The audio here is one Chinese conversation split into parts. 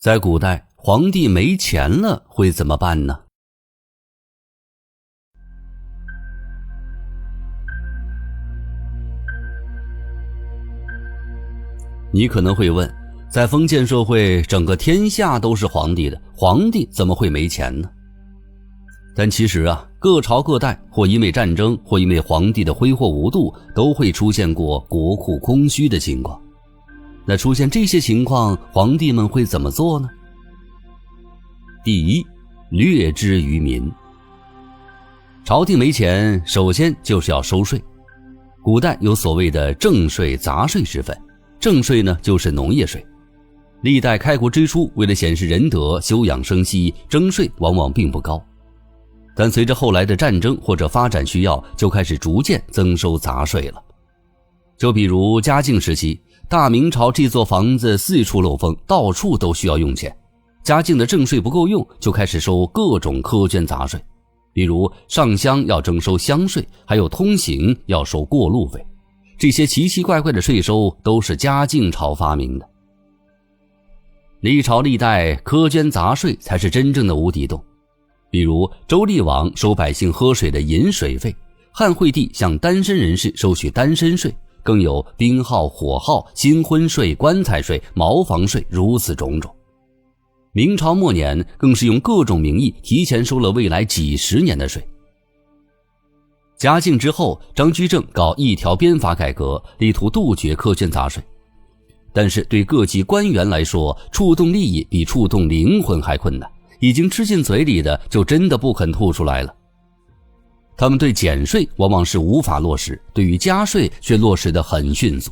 在古代，皇帝没钱了会怎么办呢？你可能会问，在封建社会，整个天下都是皇帝的，皇帝怎么会没钱呢？但其实各朝各代或因为战争，或因为皇帝的挥霍无度，都会出现过国库空虚的情况。那出现这些情况，皇帝们会怎么做呢？第一，掠之于民。朝廷没钱，首先就是要收税。古代有所谓的正税、杂税之分，正税呢就是农业税。历代开国之初，为了显示仁德、休养生息，征税往往并不高。但随着后来的战争或者发展需要，就开始逐渐增收杂税了。就比如嘉靖时期，大明朝这座房子四处漏风，到处都需要用钱。嘉靖的正税不够用，就开始收各种苛捐杂税，比如上香要征收香税，还有通行要收过路费。这些奇奇怪怪的税收都是嘉靖朝发明的。历朝历代苛捐杂税才是真正的无底洞，比如周厉王收百姓喝水的饮水费，汉惠帝向单身人士收取单身税，更有兵号、火耗、新婚税、棺材税、茅房税，如此种种。明朝末年更是用各种名义提前收了未来几十年的税。嘉靖之后，张居正搞一条鞭法改革，力图杜绝苛捐杂税。但是对各级官员来说，触动利益比触动灵魂还困难，已经吃进嘴里的就真的不肯吐出来了。他们对减税往往是无法落实，对于加税却落实得很迅速。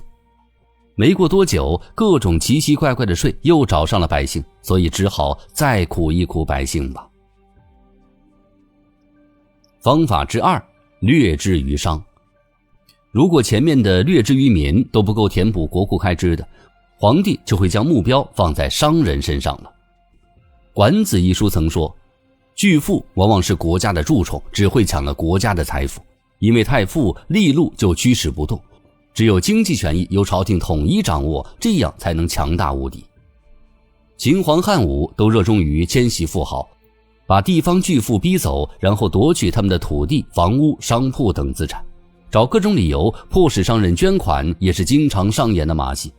没过多久，各种奇奇怪怪的税又找上了百姓，所以只好再苦一苦百姓吧。方法之二，掠之于商。如果前面的掠之于民都不够填补国库开支的，皇帝就会将目标放在商人身上了。管子一书曾说，巨富往往是国家的蛀虫，只会抢了国家的财富，因为太富，利禄就驱使不动，只有经济权益由朝廷统一掌握，这样才能强大无敌。秦皇汉武都热衷于迁徙富豪，把地方巨富逼走，然后夺取他们的土地、房屋、商铺等资产，找各种理由迫使商人捐款，也是经常上演的马戏。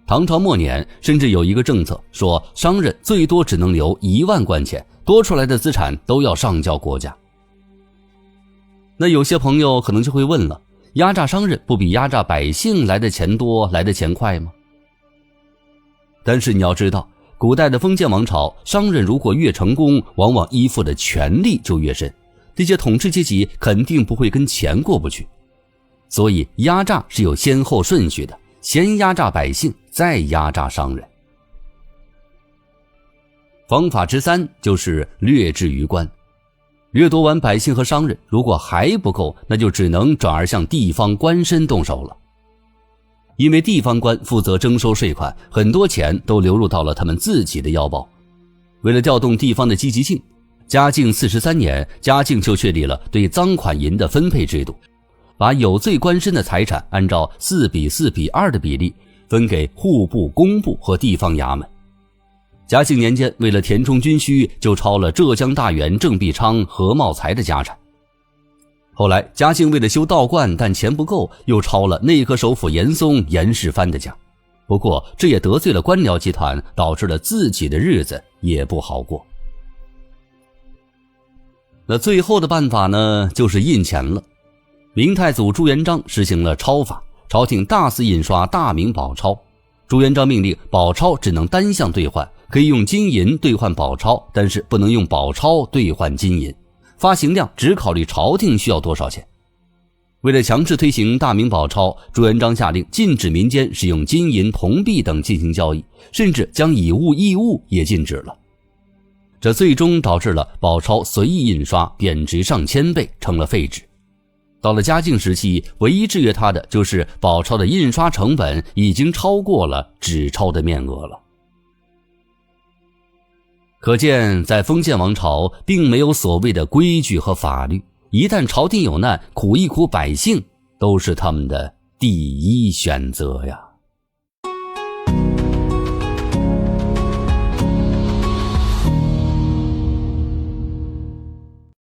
唐朝末年甚至有一个政策，说商人最多只能留1万贯钱，多出来的资产都要上交国家。那有些朋友可能就会问了，压榨商人不比压榨百姓来的钱多，来的钱快吗？但是你要知道，古代的封建王朝，商人如果越成功，往往依附的权力就越深，这些统治阶级肯定不会跟钱过不去。所以压榨是有先后顺序的，先压榨百姓，再压榨商人。方法之三就是掠之于官。掠夺完百姓和商人，如果还不够，那就只能转而向地方官绅动手了。因为地方官负责征收税款，很多钱都流入到了他们自己的腰包。为了调动地方的积极性，嘉靖43年，嘉靖就确立了对赃款银的分配制度，把有罪官绅的财产按照4:4:2的比例分给户部、工部和地方衙门。嘉靖年间，为了填充军需，就抄了浙江大员郑必昌、何茂才的家产。后来嘉靖为了修道观，但钱不够，又抄了内阁首辅严嵩、严世蕃的家。不过这也得罪了官僚集团，导致了自己的日子也不好过。那最后的办法呢，就是印钱了。明太祖朱元璋实行了钞法，朝廷大肆印刷大明宝钞。朱元璋命令宝钞只能单向兑换，可以用金银兑换宝钞，但是不能用宝钞兑换金银，发行量只考虑朝廷需要多少钱。为了强制推行大明宝钞，朱元璋下令禁止民间使用金银、铜币等进行交易，甚至将以物易物也禁止了。这最终导致了宝钞随意印刷贬值上千倍，成了废纸。到了嘉靖时期，唯一制约它的就是宝钞的印刷成本已经超过了纸钞的面额了。可见在封建王朝并没有所谓的规矩和法律，一旦朝廷有难，苦一苦百姓都是他们的第一选择呀。